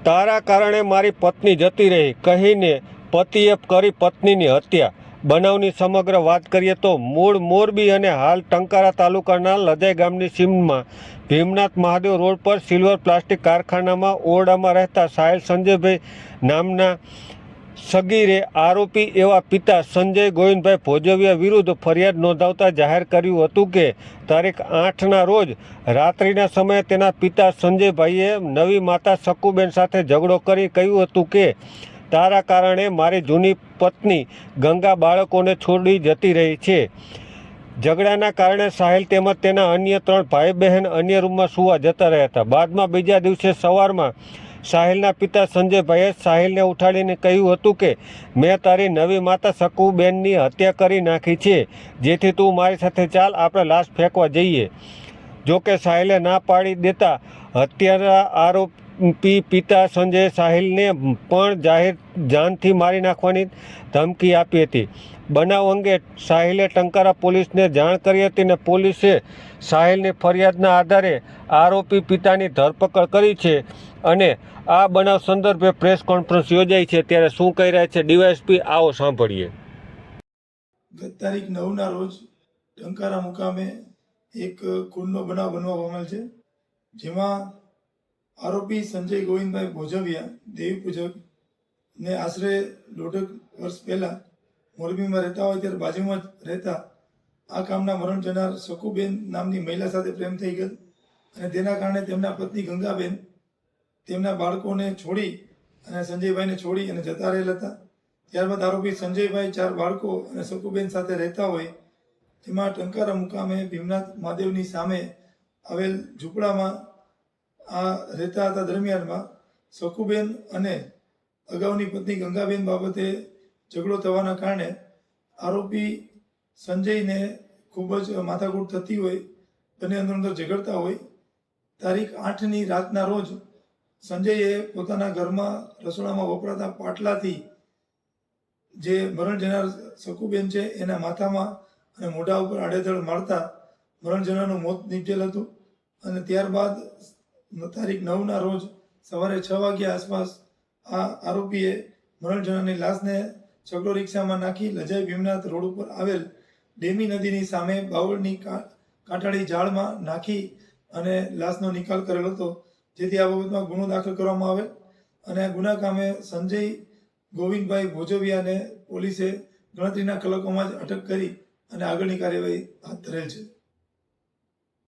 તારા કારણે મારી પત્ની જતી રહી કહીને પતિએ કરી પત્નીની હત્યા. બનાવની સમગ્ર વાત કરીએ તો મૂળ મોરબી અને હાલ ટંકારા તાલુકાના લદાઈ ગામની સીમમાં ભીમનાથ મહાદેવ રોડ પર સિલ્વર પ્લાસ્ટિક કારખાનામાં ઓરડામાં રહેતા સાહિલ સંજયભાઈ નામના સગીરે આરોપી એવા પિતા સંજય ગોવિંદભાઈ ભોજવિયા વિરુદ્ધ ફરિયાદ નોંધાવતા જાહેર કર્યું હતું કે તારીખ 8ના રોજ રાત્રિના સમયે તેના પિતા સંજયભાઈએ નવી માતા શકુબેન સાથે ઝઘડો કરી કહ્યું હતું કે તારા કારણે મારી જૂની પત્ની ગંગા બાળકોને છોડી જતી રહી છે. ઝઘડાના કારણે સાહિલ તેમજ તેના અન્ય 3 ભાઈ બહેન અન્ય રૂમમાં સૂવા જતા રહ્યા હતા. બાદમાં બીજા દિવસે સવારમાં સાહિલના પિતા સંજયભાઈએ સાહિલને ઉઠાડીને કહ્યું હતું કે મેં તારી નવી માતા શકુબેનની હત્યા કરી નાખી છે, જેથી તું મારી સાથે ચાલ, આપણે લાશ ફેંકવા જઈએ. જોકે સાહિલે ના પાડી દેતા હત્યારા આરોપી પિતા સંજયે સાહિલને પણ જાનથી મારી નાખવાની ધમકી આપી હતી. બનાવ અંગે સાહિલે ટંકારા પોલીસને જાણ કરી હતી અને પોલીસે સાહિલની ફરિયાદના આધારે આરોપી પિતાની ધરપકડ કરી છે અને આ બનાવ સંદર્ભે પ્રેસ કોન્ફરન્સ યોજાઈ છે. ત્યારે શું કહી રહ્યા છે ડીવાયએસપી, આવો સાંભળીએ. ગત તારીખ 9ના રોજ ટંકારા મુકામે એક ખૂનનો બનાવ બનવા પામેલ છે, જેમાં આરોપી સંજય ગોવિંદભાઈ ભોજવિયા દેવી પૂજક ને આશરે 1.5 વર્ષ પહેલાં મોરબીમાં રહેતા હોય ત્યારે બાજુમાં જ રહેતા આ કામના મરણ જનાર શકુબેન નામની મહિલા સાથે પ્રેમ થઈ ગયો અને તેના કારણે તેમના પત્ની ગંગાબેન તેમના બાળકોને છોડી અને સંજયભાઈને છોડી અને જતા રહેલા હતા. ત્યારબાદ આરોપી સંજયભાઈ 4 બાળકો અને શકુબેન સાથે રહેતા હોય તેમાં ટંકારા મુકામે ભીમનાથ મહાદેવની સામે આવેલ ઝૂંપડામાં આ રહેતા હતા. દરમિયાનમાં શકુબેન અને અગાઉની પત્ની ગંગાબેન બાબતે ઝઘડો થવાના કારણે આરોપી સંજયને ખૂબ જ માથાકૂટ થતી હોય, બંને અંદર અંદર ઝઘડતા હોય. તારીખ 8ની રાતના રોજ સંજયે પોતાના ઘરમાં રસોડામાં વપરાતા પાટલાથી જે મરણ જનાર શકુબેન છે એના માથામાં અને મોઢા ઉપર આડેધડ મારતા મરણ જનારનું મોત નીપજેલ હતું. અને ત્યારબાદ તારીખ 9ના રોજ સવારે 6 વાગ્યા આસપાસ આ આરોપીએ મરણ જનારની લાશને છકડો રિક્ષામાં નાખી લજાઈ ભીમનાથ રોડ ઉપર આવેલ ડેમી નદીની સામે બાવળની કાંટાળી ઝાડમાં નાખી અને લાશનો નિકાલ કરેલો હતો, જેથી આ બાબતમાં ગુનો દાખલ કરવામાં આવેલ અને આ ગુના કામે સંજય ગોવિંદભાઈ ભોજવિયાને પોલીસે ગણતરીના કલાકોમાં જ અટક કરી અને આગળની કાર્યવાહી હાથ ધરેલ છે.